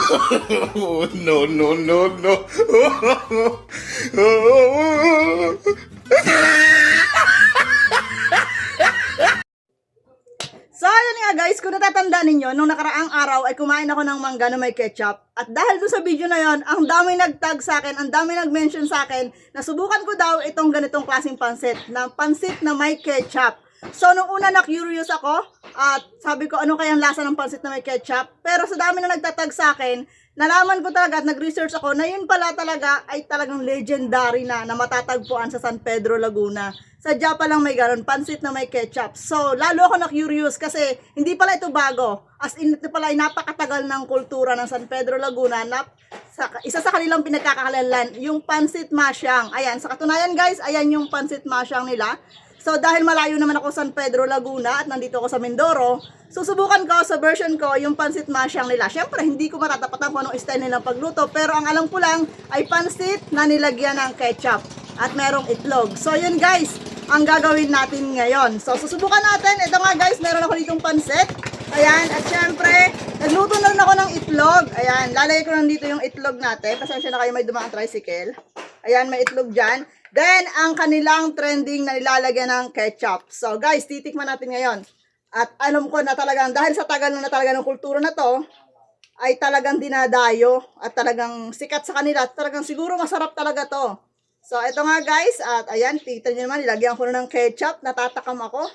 No, no, no, no. So, yun nga guys, kung natatandaan ninyo, nung nakaraang araw ay kumain ako ng mangga na may ketchup. At dahil doon sa video na yon, ang dami nagtag sa akin, ang dami nag-mention sa akin, na subukan ko daw itong ganitong klaseng pansit na may ketchup. So, nung una na-curious ako, at sabi ko, ano kayang lasa ng pansit na may ketchup? Pero sa dami na nagtatag sa akin, nalaman ko talaga at nag-research ako na yun pala talaga ay talagang legendary na matatagpuan sa San Pedro, Laguna. Sadya pa lang may ganon, pansit na may ketchup. So, lalo ako na-curious kasi hindi pala ito bago. As in, ito pala ay napakatagal ng kultura ng San Pedro, Laguna. Isa sa kanilang pinagkakalalan, yung pansit masyang. Ayan, sa katunayan guys, ayan yung pansit masyang nila. So, dahil malayo naman ako San Pedro, Laguna at nandito ako sa Mindoro, susubukan ko sa version ko yung pansit masyang nila. Siyempre, hindi ko matatapatan kung anong style nilang pagluto, pero ang alam ko lang ay pansit na nilagyan ng ketchup at merong itlog. So, yun guys, ang gagawin natin ngayon. So, susubukan natin. Ito nga guys, meron ako ditong pansit. Ayan, at syempre, nagluto na rin ako ng itlog. Ayan, lalagay ko lang dito yung itlog natin. Pasensya na kayo, may dumaan tricycle. Ayan, may itlog dyan. Then, ang kanilang trending na nilalagyan ng ketchup. So, guys, titikman natin ngayon. At alam ko na talagang, dahil sa tagal na talaga ng kultura na to, ay talagang dinadayo at talagang sikat sa kanila. At talagang siguro masarap talaga to. So, ito nga guys. At ayan, tita nyo naman, nilagyan ko na ng ketchup. Natatakam ako.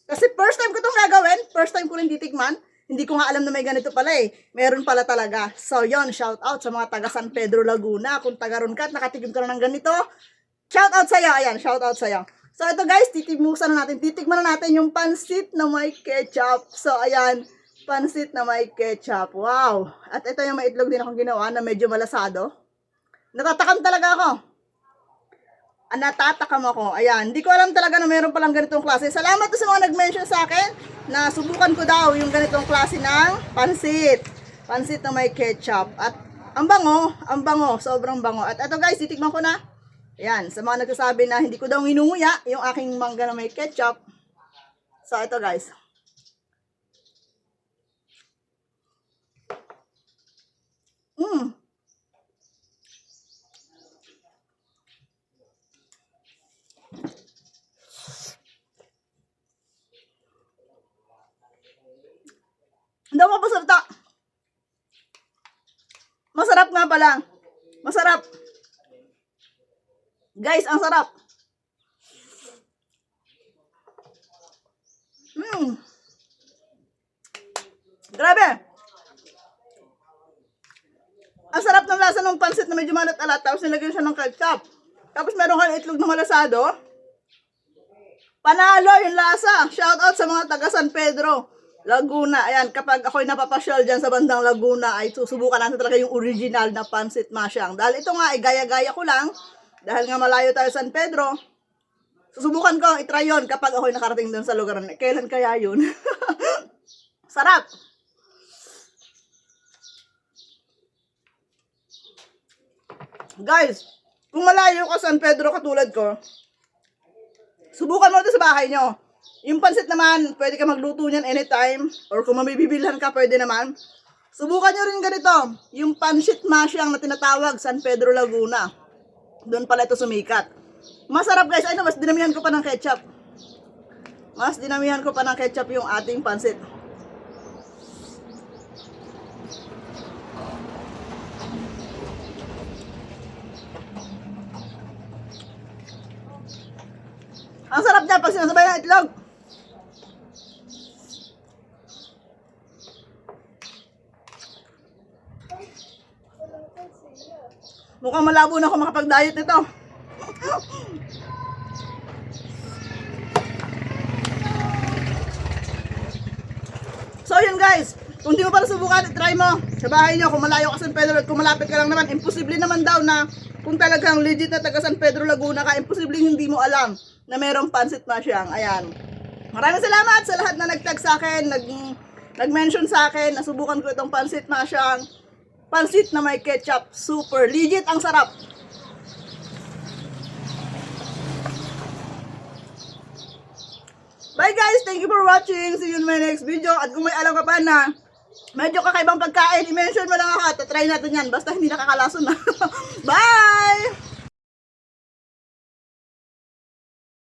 Kasi first time ko itong gagawin. First time ko rin titikman. Hindi ko nga alam na may ganito pala eh. Meron pala talaga. So, yon, shout out sa mga taga San Pedro, Laguna. Kung taga ron ka at nakatikim ka na ng ganito, shout out sa'yo. Ayan, shout out sa'yo. So, ito guys, titikman na natin yung pansit na may ketchup. So, ayan, pansit na may ketchup. Wow. At ito yung may itlog din akong ginawa na medyo malasado. Natatakam talaga ako. Natatakam ako. Ayan, hindi ko alam talaga na meron palang ganitong klase. Salamat to sa mga nag-mention sa akin na subukan ko daw yung ganitong klase ng pansit. Pansit na may ketchup. At ang bango, sobrang bango. At ito guys, titikman ko na. Ayan, sa mga nagsasabi na hindi ko daw minunguya yung aking mangga na may ketchup. So, ito guys. Hindi ako mapasalita. Masarap nga pala. Masarap. Guys, ang sarap. Grabe. Ang sarap ng lasa ng pansit na medyo malat-alat. Tapos nilagyan siya ng ketchup. Tapos meron kang itlog na malasado. Panalo yung lasa. Shout out sa mga taga San Pedro, Laguna. Ayan, kapag ako'y napapasyal dyan sa bandang Laguna, ay susubukan natin talaga yung original na pansit masyang. Dahil ito nga ay gaya-gaya ko lang. Dahil nga malayo tayo San Pedro, susubukan ko, itry yun kapag ako'y nakarating doon sa lugar. Kailan kaya yun? Sarap! Guys, kung malayo ka San Pedro katulad ko, subukan mo ito sa bahay nyo. Yung pansit naman, pwede ka magluto niyan anytime. Or kung mabibilhan ka, pwede naman. Subukan nyo rin ganito. Yung pansit masyang na tinatawag, San Pedro, Laguna. Doon pala ito sumikat. Masarap guys. Ay no, mas dinamihan ko pa ng ketchup. Mas dinamihan ko pa ng ketchup yung ating pansit. Ang sarap niya pag sinasabay ng itlog. Mukhang malabo na ako makapag-diet nito. So yun guys, kung di mo para subukan, try mo sa bahay nyo. Kung malayo ka San Pedro at kung malapit ka lang naman, imposible naman daw na kung talagang legit na taga San Pedro, Laguna ka, imposible hindi mo alam na merong pansit masyang. Ayan. Maraming salamat sa lahat na nag-tag sa akin, nag-mention sa akin, nasubukan ko itong pansit masyang. Pansit na may ketchup. Super legit, ang sarap. Bye guys, thank you for watching. See you in my next video. At kung may alam ka pa na medyo kakaibang pagkain, i-mention mo lang ako at try natin yan. Basta hindi nakakalason na. Bye!